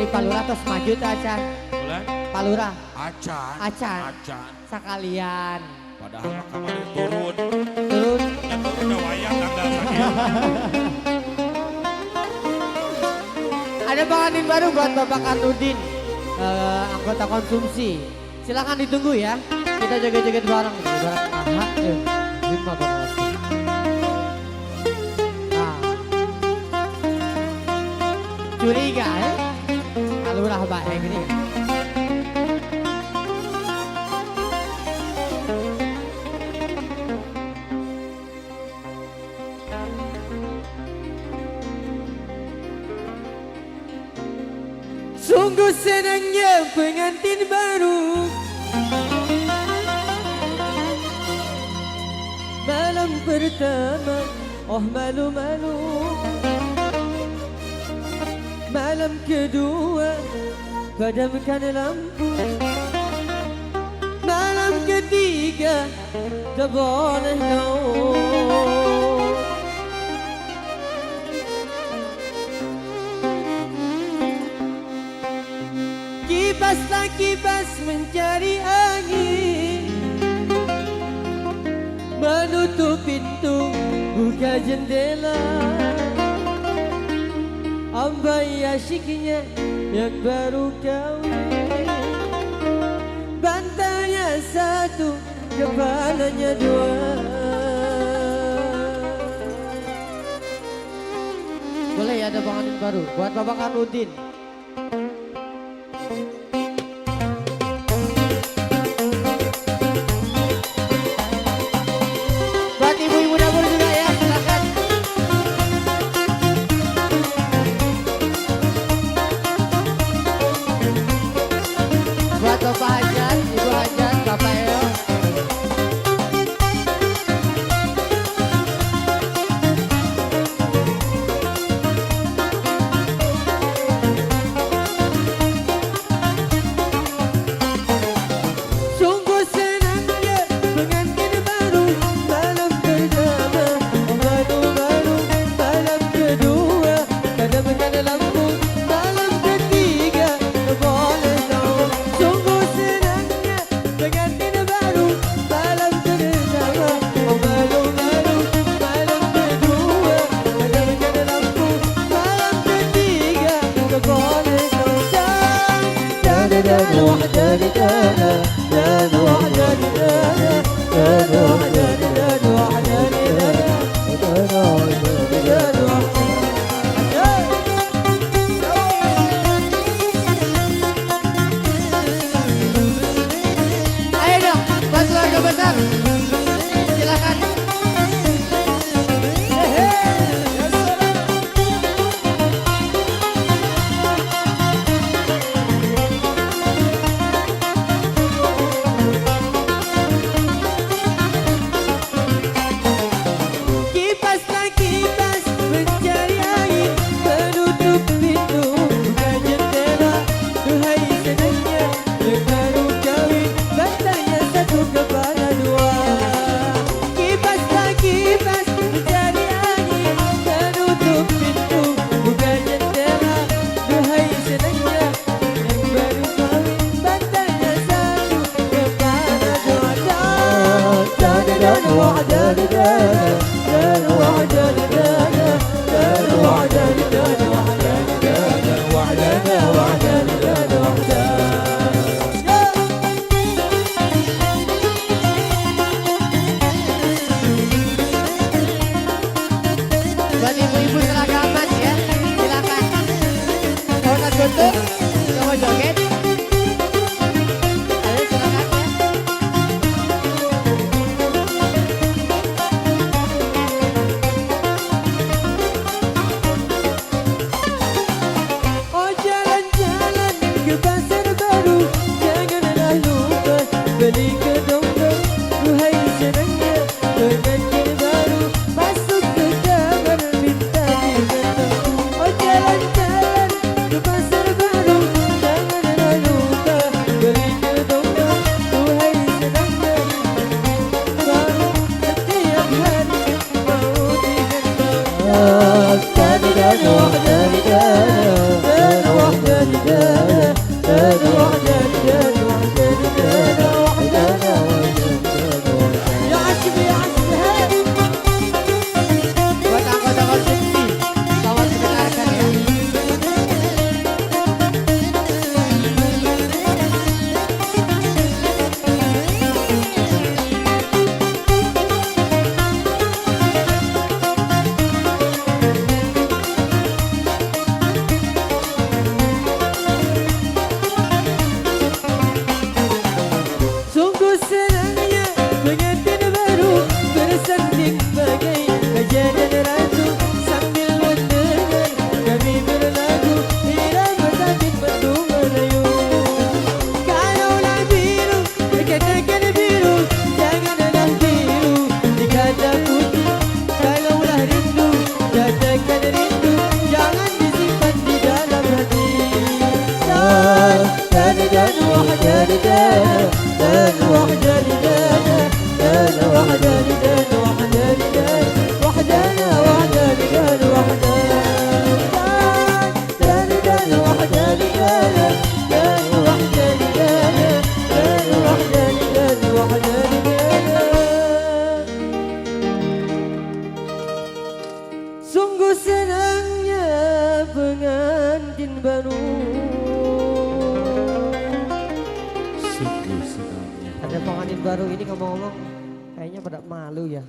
dari Palura terus maju tuh Acan. Boleh? Palura. Acan. Acan. Acan. Sekalian. Padahal kemarin turun. Turun. Ya turun udah wayang tanggal sakit. Ada pengantin baru buat Bapak Karnudin, anggota konsumsi. Silahkan ditunggu ya. Kita joget-joget bareng. Aha, lima bareng. Nah. Curiga Palura baik ini. Sungguh senangnya pengantin baru malam pertama, oh malu-malu. Malam kedua, padamkan lampu. Malam ketiga, tak boleh gaul. Kibaslah kibas mencari angin, menutup pintu, buka jendela. Ambai asyiknya yang baru kawin, bantalnya satu, kepalanya dua. Boleh ya ada pengantin baru buat Bapak Karnudin. Bapak Hajan, Ibu Hajan, Bapak Eo. Sungguh senangnya pengantin baru malam pertama, malu-malu malam kedua, padamkan lampu malam ketiga, boleh tahu. Pengantin baru malam pertama, malu-malu malam kedua, padamkan lampu malam ketiga, tak boleh tahu. Dan wahdani dana, dan wahdani dana, dan wahdani dana, wahdani dana, dan wahdani dana. Keluarga besar, silakan. Kipaslah kipas mencari angin, menutup pintu, buka jendela. Duhai senangnya yang baru kawin, bantalnya satu, kepala dua. Kipaslah kipas mencari angin, menutup pintu, buka jendela. Duhai senangnya yang baru kawin, bantalnya satu, kepala dua. Dan wahdani dana, dan wahdani dana, dan wahdani dana, wahdani dana, wahdana, wahdani dana, wahdana. Buat ibu-ibu seragaman ya, silakan. Mau nak guntur, mau joget? Ayo silakan ya. Oh jalan-jalan ke pasar baru, janganlah lupa beli kedongdong. Duhai senangnya pengantin baru, masuk ke kamar minta digendong. Oh jalan-jalan ke pasar baru, janganlah lupa beli kedongdong. Duhai senangnya baru, setiap hari mau digendong. Dan wahdani dana, dan wahdani dana. pengantin baru. Sungguh senangnya. Ada pengantin baru ini ngomong-ngomong kayaknya pada malu ya.